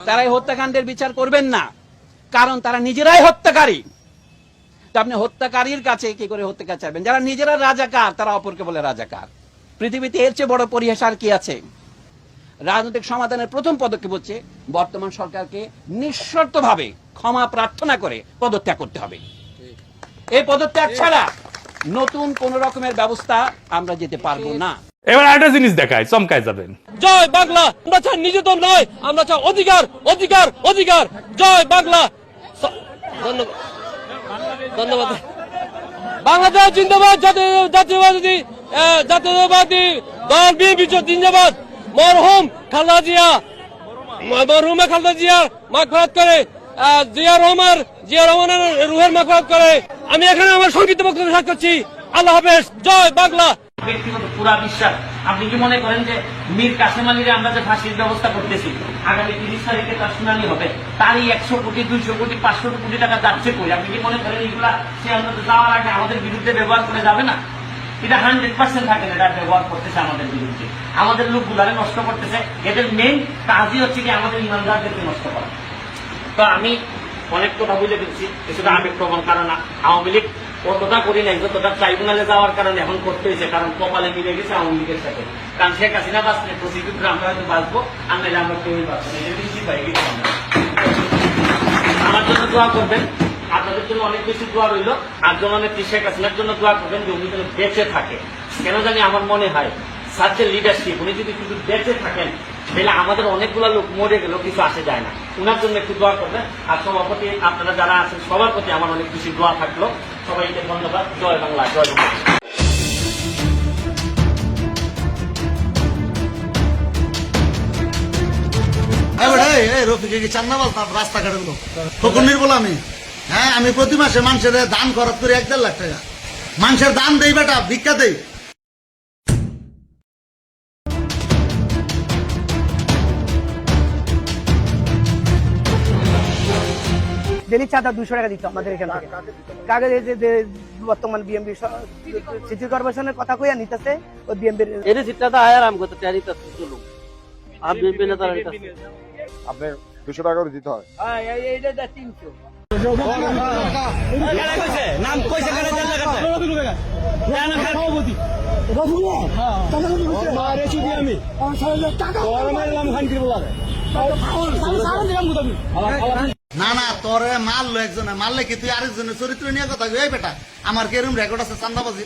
তারা এই হত্যাকাণ্ডের বিচার করবেন না, কারণ তারা নিজেরাই হত্যাকারী। তো আপনি হত্যাকারীর কাছে কি করে হত্যাকার চাইবেন? যারা নিজেরা রাজাকার তারা অপরকে বলে রাজাকার। পৃথিবীতে এর চেয়ে বড় পরিহাস আর কি আছে? রাজনৈতিক সমাধানের প্রথম পদক্ষেপ হচ্ছে বর্তমান সরকারকে নিঃশর্তভাবে ক্ষমা প্রার্থনা করে পদত্যাগ করতে হবে। এই পদত্যাগ ছাড়া নতুন কোন রকমের ব্যবস্থা আমরা যেতে পারবো না। এবার একটা জিনিস দেখায়, চমকায় যাবেন। জয় বাংলা। আমরা চাই নিজেদের নয়, আমরা চাই অধিকার, অধিকার, অধিকার। জয় বাংলা। ধন্যবাদ, ধন্যবাদ। বাংলাদেশ জিন্দাবাদ। জাতীয়বাদী জাতীয়বাদী দল বিএনপি জিন্দাবাদ। মরহুম খালেদা জিয়া, মরহুমা খালেদা জিয়ার মাগফিরাত করে, জিয়া রহমানের রুহের মাগফিরাত করে। আমি এখানে আমার সংক্ষিপ্ত বক্তব্য শেষ করছি। আল্লাহ হাফেজ। জয় বাংলা। ব্যক্তিগত পুরা বিশ্বাস, আপনি কি মনে করেন যে মীর কাসেম আলীরে আমরা যে ফাঁসির ব্যবস্থা করতেছি, আগামী 30 তারিখে তার শুনানি হবে, তারই 100 কোটি 200 কোটি 500 কোটি টাকা যাচ্ছে কই? আপনি কি মনে করেন এগুলা সে আমরা যাওয়ার আগে আমাদের বিরুদ্ধে ব্যবহার করে যাবে না? এটা 100% থাকে না, এটা ব্যবহার করতেছে আমাদের বিরুদ্ধে, আমাদের লোকগুলারে নষ্ট করতেছে। এদের মেইন কাজই হচ্ছে কি আমাদের ইমানদারদেরকে নষ্ট করা। তো আমি অনেক কথা বুঝে দিচ্ছি, কিছুটা আবেগপ্রবণ, কারণ আওয়ামী লীগ কতটা করি নাই, যতটা ট্রাইব্যুনালে যাওয়ার কারণে এখন করতে হয়েছে, কারণ কপালে মিলে গেছে আওয়ামী লীগের সাথে। কারণ শেখ হাসিনা বাঁচলে প্রসিকিউটর আমরা হয়তো বাঁচবো, আমরা কেউই বাঁচবো না, এটা নিশ্চিত পাই গেছি আমরা। আমার জন্য দোয়া করবেন, আপনাদের জন্য অনেক বেশি দোয়া রইল। আর জননেত্রী শেখ হাসিনার জন্য দোয়া করবেন যে উনি যেন বেঁচে থাকে। কেন জানি আমার মনে হয় সার্চের লিডারশিপ, উনি যদি শুধু বেঁচে থাকেন তাহলে আমাদের অনেকগুলো লোক মরে গেল কিছু আসে যায় না। উনার জন্য একটু দোয়া করবেন। আর সভাপতি আপনারা যারা আছেন সবার প্রতি আমার অনেক বেশি দোয়া থাকলো। সবাইকে ধন্যবাদ। জয় বাংলা, জয় বাংলা। হ্যাঁ, আমি প্রতি মাসে মানুষের দান খরচ করি 1.5 লাখ টাকা। মানুষের দান দেই বেটা, ভিক্ষা দেই। ডেলি চাঁদা 200 টাকা দিত আমাদের এখান থেকে। কাগজ বর্তমান বিএমপি সিটি কর্পোরেশনের কথা কইয়া নিতেছে, ও বিএমপির এই রিসিপ্টটা তো আয়ার আম করতে টারি তো চলো আর বিএনপি নেতারা নিতেছে। আপনি 200 টাকা করে দিতে হয়। হ্যাঁ, এইটা 300 নাম কইছে কেন জানা গেছে? না না, তোরে মারলো একজনে, মারলে কি তুই আরেকজনের চরিত্র নিয়ে কথা কই? এই বেটা, আমার কি এরকম রেকর্ড আছে চান্দাবাজি?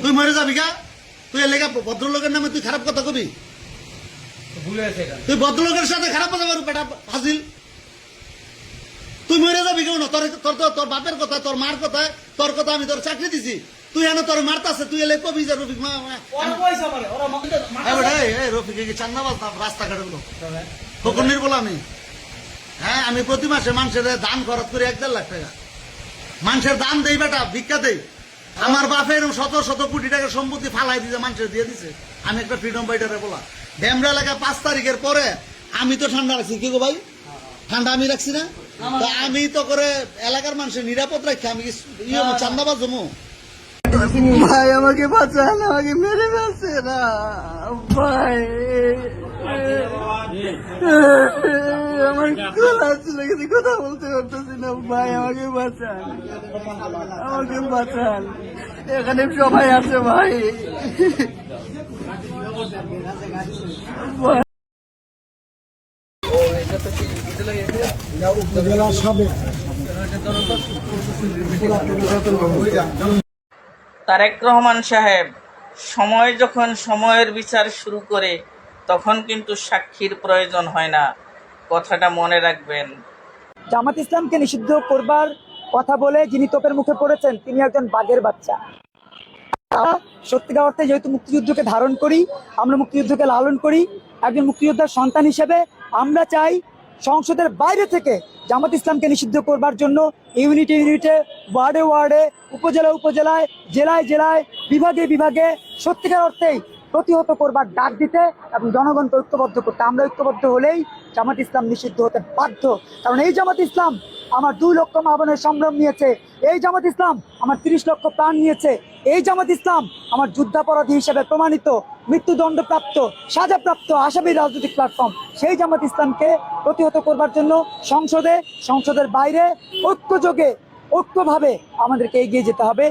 তুই মরে যাবি গা? তুই এর লেগা ভদ্রলোকের নামে তুই খারাপ কথা কবি? তুই ভদ্রলোকের সাথে খারাপ কথা বলবি বেটা ফাজিল? তুই মরে যাবি কেউ না? তোর বাপের কথা, তোর মার কথা, তোর কথা আমি তোর চাকরি দিছি, তুই এনে তোর মারতাছে, তুই এলে কবি যা রফিক রফিক চান্দাবাজ রাস্তাঘাটে গুলো ফকুন্নির বলে আমি। হ্যাঁ, আমি প্রতি মাসে মানুষের দান খরচ করি 1.5 লাখ টাকা। মানুষের দান দেই বেটা, ভিক্ষা দেই। আমার বাপের শত শত কোটি টাকার সম্পত্তি ফালাই দিছে, মানুষের দিয়ে দিছে। আমি একটা ফ্রিডম ফাইটারে বলা। ডেমরা এলাকায় 5 তারিখের পরে আমি তো ঠান্ডা রাখছি, কি গো ভাই? ঠান্ডা আমি রাখছি না? আমি তো করে এলাকার মানুষের নিরাপদ রাখি, আমি চান্দাবাজ জমু। ভাই আমাকে বাঁচান, আমাকে মেরে ফেলছে না ভাই। আমার গলা ছিল কিন্তু কথা বলতে পারতেছি না ভাই, আমাকে বাঁচান, আমাকে বাঁচান। এখানে সবাই আছে ভাই। তারেক রহমান সাহেব সময় যখন সময়ের বিচার শুরু করে তখন কিন্তু সাক্ষীর প্রয়োজন হয় না, কথাটা মনে রাখবেন। জামাত ইসলামকে নিষিদ্ধ করবার কথা বলে যিনি তোপের মুখে পড়েছেন তিনি একজন বাঘের বাচ্চা। সত্যিকার অর্থে যেহেতু মুক্তিযুদ্ধকে ধারণ করি, আমরা মুক্তিযুদ্ধকে লালন করি, একজন মুক্তিযোদ্ধার সন্তান হিসেবে আমরা চাই সংসদের বাইরে থেকে জামাত ইসলামকে নিষিদ্ধ করবার জন্য ইউনিটে ইউনিটে, ওয়ার্ডে ওয়ার্ডে, উপজেলায় উপজেলায়, জেলায় জেলায়, বিভাগে বিভাগে সত্যিকার অর্থেই প্রতিহত করবার ডাক দিতে এবং জনগণকে ঐক্যবদ্ধ করতে। আমরা ঐক্যবদ্ধ হলেই জামাত ইসলাম নিষিদ্ধ হতে বাধ্য, কারণ এই জামাত ইসলাম আমার 2 লক্ষ মা বোনের সম্ভ্রম নিয়েছে। এই জামাত ইসলাম আমার 30 লক্ষ প্রাণ নিয়েছে। এই জামাত ইসলাম আমার যুদ্ধাপরাধী হিসেবে প্রমাণিত, মৃত্যুদণ্ডপ্রাপ্ত, সাজাপ্রাপ্ত আসামি রাজনৈতিক প্ল্যাটফর্ম। সেই জামাত ইসলামকে প্রতিহত করবার জন্য সংসদের বাইরে ঐক্যযোগে, ঐক্যভাবে আমাদেরকে এগিয়ে যেতে হবে।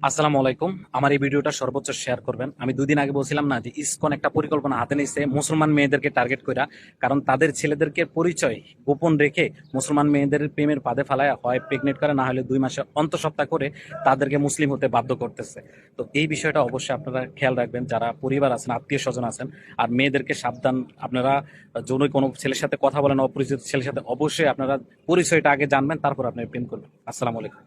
আসসালামু আলাইকুম। আমার এই ভিডিওটা সর্বোচ্চ শেয়ার করবেন। আমি 2 দিন আগে বলছিলাম না যে ইসকন একটা পরিকল্পনা হাতে নিয়েছে মুসলমান মেয়েদেরকে টার্গেট কইরা, কারণ তাদের ছেলেদেরকে পরিচয় গোপন রেখে মুসলমান মেয়েদের প্রেমের পাদে ফালায় হয় প্রেগনেন্ট করে, না হলে 2 মাসে অন্তঃসত্ত্বা করে তাদেরকে মুসলিম হতে বাধ্য করতেছে। তো এই বিষয়টা অবশ্যই আপনারা খেয়াল রাখবেন, যারা পরিবার আছেন, আত্মীয় স্বজন আছেন। আর মেয়েদেরকে সাবধান, আপনারা যৌন কোনো ছেলের সাথে কথা বলেন, অপরিচিত ছেলের সাথে, অবশ্যই আপনারা পরিচয়টা আগে জানবেন, তারপর আপনি প্রেম করবেন। আসসালামু আলাইকুম।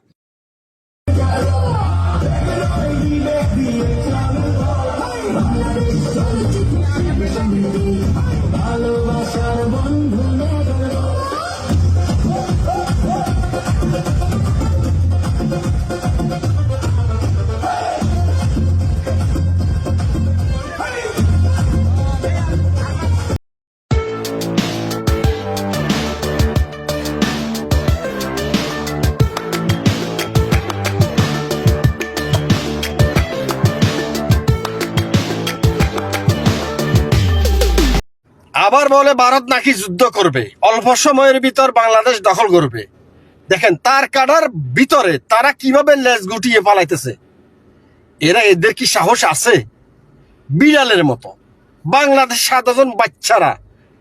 আবার বলে ভারত নাকি যুদ্ধ করবে, অল্প সময়ের ভিতর বাংলাদেশ দখল করবে। দেখেন তার কাটার ভিতরে তারা কিভাবে লেজ গুটিয়ে পালাইতেছে। এদের কি সাহস আছে? বিড়ালের মতো বাংলাদেশ 7 জন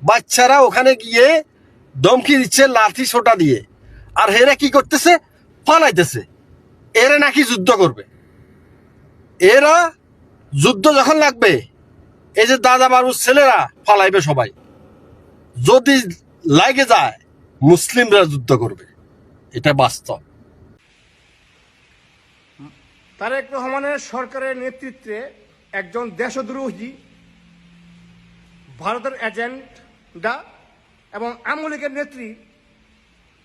বাচ্চারা ওখানে গিয়ে ধমকি দিচ্ছে লাঠি ছোটা দিয়ে, আর এরা কি করতেছে? পালাইতেছে। এরা নাকি যুদ্ধ করবে। এরা যুদ্ধ যখন লাগবে, এই যে দাদা বাবুর ছেলেরা ফালাইবে সবাই। যদি লাগে যায় মুসলিমরা যুদ্ধ করবে, এটা বাস্তব। তারেক রহমানের সরকারের নেতৃত্বে একজন দেশদ্রোহী, ভারতের এজেন্ডা এবং আওয়ামী লীগের নেত্রী,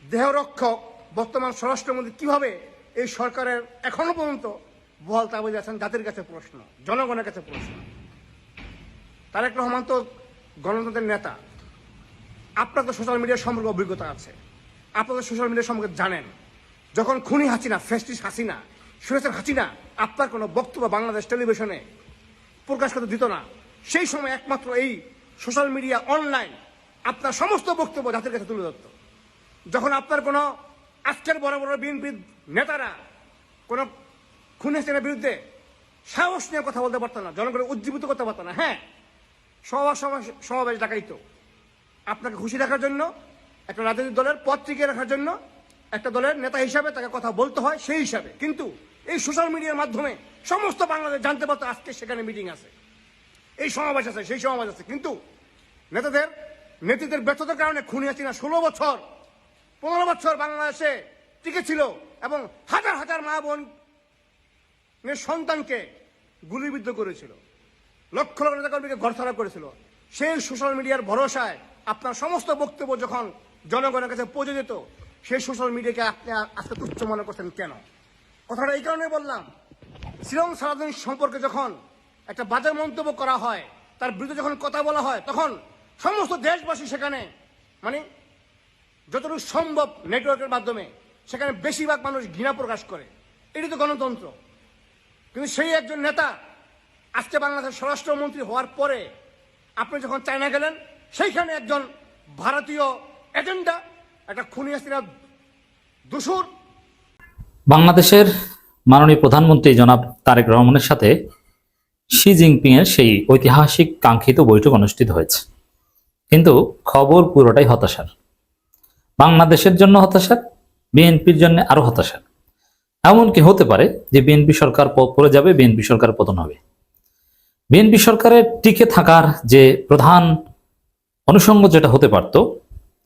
দেহরক্ষক বর্তমান স্বরাষ্ট্রমন্ত্রী কিভাবে এই সরকারের এখনো পর্যন্ত বহাল তাবিজ আছেন? জাতির কাছে প্রশ্ন, জনগণের কাছে প্রশ্ন। তারেক রহমান তো গণতন্ত্রের নেতা। আপনার তো সোশ্যাল মিডিয়ার সম্পর্কে অভিজ্ঞতা আছে, আপনাদের সোশ্যাল মিডিয়া সম্পর্কে জানেন। যখন খুনি হাসিনা, ফ্যাসিস্ট হাসিনা, সুরেশের হাসিনা আপনার কোনো বক্তব্য বাংলাদেশ টেলিভিশনে প্রকাশ করতে দিত না, সেই সময় একমাত্র এই সোশ্যাল মিডিয়া, অনলাইন আপনার সমস্ত বক্তব্য জাতির কাছে তুলে ধরত। যখন আপনার কোনো আজকের বড় বড় বিএনপি নেতারা কোনো খুনি হাসিনার বিরুদ্ধে সাহস নিয়ে কথা বলতে পারত না, জনগণকে উজ্জীবিত করতে পারত না। হ্যাঁ, সমাবেশ ডাকাইতো আপনাকে খুশি রাখার জন্য, একটা রাজনৈতিক দলের পদ টিকিয়ে রাখার জন্য, একটা দলের নেতা হিসাবে তাকে কথা বলতে হয় সেই হিসাবে। কিন্তু এই সোশ্যাল মিডিয়ার মাধ্যমে সমস্ত বাংলাদেশ জানতে পারতো আজকে সেখানে মিটিং আছে, এই সমাবেশ আছে, সেই সমাবেশ আছে। কিন্তু নেতৃত্বের ব্যর্থতার কারণে খুনি হাসিনা 16 বছর 15 বছর বাংলাদেশে টিকে ছিল এবং হাজার হাজার মা বোন সন্তানকে গুলিবিদ্ধ করেছিল, লক্ষ লক্ষ নেতাকর্মীকে ঘরছাড়া করেছিল। সেই সোশ্যাল মিডিয়ার ভরসায় আপনার সমস্ত বক্তব্য যখন জনগণের কাছে পৌঁছে যেত, সেই সোশ্যাল মিডিয়াকে আপনি আজকে তুচ্ছ মনে করছেন কেন? কথাটা এই কারণে বললাম, শ্রীলঙ্কা সারাদিন সম্পর্কে যখন একটা বাজে মন্তব্য করা হয়, তার বিরুদ্ধে যখন কথা বলা হয়, তখন সমস্ত দেশবাসী সেখানে মানে যতটুকু সম্ভব নেটওয়ার্কের মাধ্যমে সেখানে বেশিরভাগ মানুষ ঘৃণা প্রকাশ করে। এটি তো গণতন্ত্র। কিন্তু সেই একজন নেতা আজকে বাংলাদেশের স্বরাষ্ট্রমন্ত্রী হওয়ার পরে আপনি যখন চায়না গেলেন, সেইখানে একজন ভারতীয় এজেন্ডা, একটা খুনি হাসিনা দোসর। বাংলাদেশের মাননীয় প্রধানমন্ত্রী জনাব তারেক রহমানের সাথে শি জিনপিং এর সেই ঐতিহাসিক কাঙ্ক্ষিত বৈঠক অনুষ্ঠিত হয়েছে, কিন্তু খবর পুরোটাই হতাশার। বাংলাদেশের জন্য হতাশার, বিএনপির জন্য আরো হতাশার। এমনকি হতে পারে যে বিএনপি সরকার পড়ে যাবে, বিএনপি সরকার পতন হবে। বিএনপি সরকারের টিকে থাকার যে প্রধান অনুষঙ্গ যেটা হতে পারত,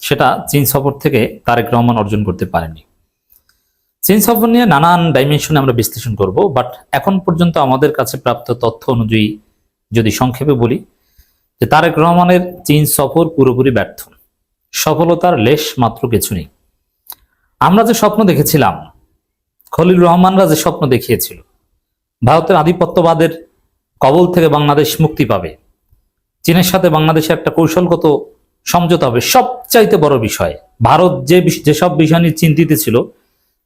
সেটা চীন সফর থেকে তারেক রহমান অর্জন করতে পারেনি। চীন সফর নিয়ে নানান ডাইমেনশনে আমরা বিশ্লেষণ করব, বাট এখন পর্যন্ত আমাদের কাছে প্রাপ্ত তথ্য অনুযায়ী যদি সংক্ষেপে বলি, যে তারেক রহমানের চীন সফর পুরোপুরি ব্যর্থ, সফলতার লেশ মাত্র কিছু নেই। আমরা যে স্বপ্ন দেখেছিলাম, খলিল রহমানরা যে স্বপ্ন দেখিয়েছিল, ভারতের আধিপত্যবাদের কবল থেকে বাংলাদেশ মুক্তি পাবে, চীনের সাথে বাংলাদেশের একটা কৌশলগত সমঝোতা হবে। সবচাইতে বড় বিষয়, ভারত যেসব বিষয় নিয়ে চিন্তিত ছিল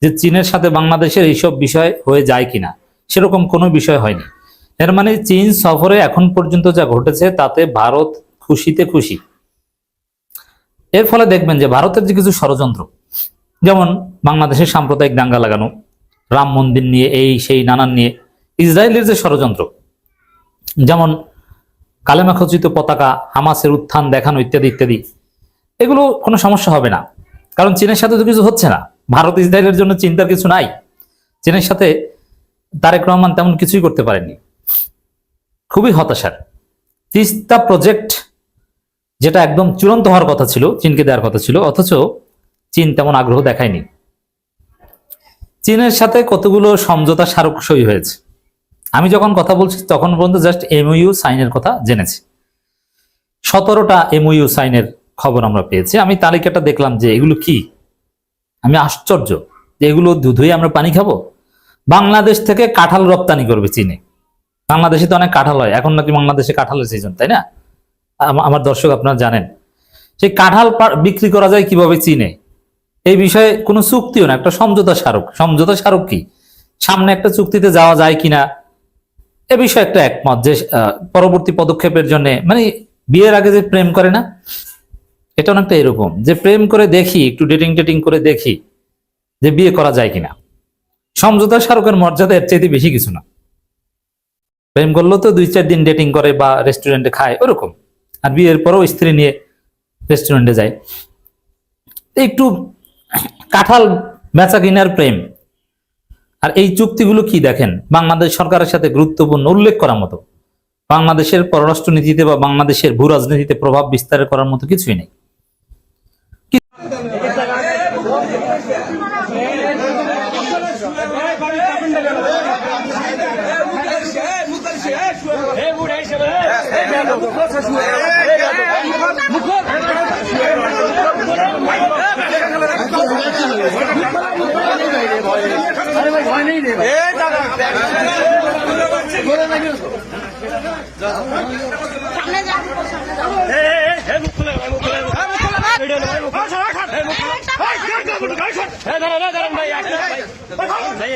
যে চীনের সাথে বাংলাদেশের এইসব বিষয় হয়ে যায় কিনা, সেরকম কোনো বিষয় হয়নি। এর মানে চীন সফরে এখন পর্যন্ত যা ঘটেছে তাতে ভারত খুশিতে খুশি। এর ফলে দেখবেন যে ভারতের যে কিছু ষড়যন্ত্র, যেমন বাংলাদেশের সাম্প্রদায়িক দাঙ্গা লাগানো, রাম মন্দির নিয়ে, এই সেই নানান নিয়ে, ইসরায়েলের যে ষড়যন্ত্র, যেমন কালেমা খচিত পতাকা, হামাসের উত্থান দেখানো ইত্যাদি ইত্যাদি, এগুলো কোনো সমস্যা হবে না, কারণ চীনের সাথে তো কিছু হচ্ছে না। ভারত ইসরায়েলের জন্য চিন্তার কিছু নাই। চীনের সাথে তারেক রহমান তেমন কিছুই করতে পারেননি। খুবই হতাশার। তিস্তা প্রজেক্ট যেটা একদম চূড়ান্ত হওয়ার কথা ছিল, চীনকে দেওয়ার কথা ছিল, অথচ চীন তেমন আগ্রহ দেখায়নি। চীনের সাথে কতগুলো সমঝোতা স্মারক সই হয়েছে। আমি যখন কথা বলছি তখন পর্যন্ত জাস্ট এমওইউ সাইনের কথা জেনেছি। 17টা এমওইউ সাইনের খবর আমরা পেয়েছি। আমি তালিকাটা দেখলাম যে এগুলো কি, আমি আশ্চর্য যে এগুলো ধুয়ে আমরা পানি খাবো। বাংলাদেশ থেকে কাঁঠাল রপ্তানি করবে চীনে। বাংলাদেশে তো অনেক কাঁঠাল হয়, এখন নাকি বাংলাদেশে কাঁঠালের সিজন, তাই না? আমার দর্শক আপনারা জানেন, সেই কাঁঠাল বিক্রি করা যায় কিভাবে চীনে, এই বিষয়ে কোনো চুক্তিও না, একটা সমঝোতা স্মারক। সমঝোতা স্মারক কি, সামনে একটা চুক্তিতে যাওয়া যায় কিনা এ বিষয়ে একটা একমত, যে পরবর্তী পদক্ষেপের জন্য, মানে বিয়ের আগে যে প্রেম করে না, এটা অনেকটা এরকম, যে প্রেম করে দেখি, একটু ডেটিং করে দেখি যে বিয়ে করা যায় কিনা। সমঝোতা স্মারকের মর্যাদা এর চাইতে বেশি কিছু না। প্রেম করলেও তো 2-4 দিন ডেটিং করে বা রেস্টুরেন্টে খায় ওরকম, আর বিয়ের পরেও স্ত্রী নিয়ে রেস্টুরেন্টে যায়। একটু কাঁঠাল বেচা কিনার প্রেম। আর এই চুক্তিগুলো কি দেখেন, বাংলাদেশ সরকারের সাথে গুরুত্বপূর্ণ, উল্লেখ করার মতো, বাংলাদেশের পররাষ্ট্র নীতিতে বা বাংলাদেশের ভূ রাজনীতিতে প্রভাব বিস্তার করার মতো কিছুই নেই। ভাই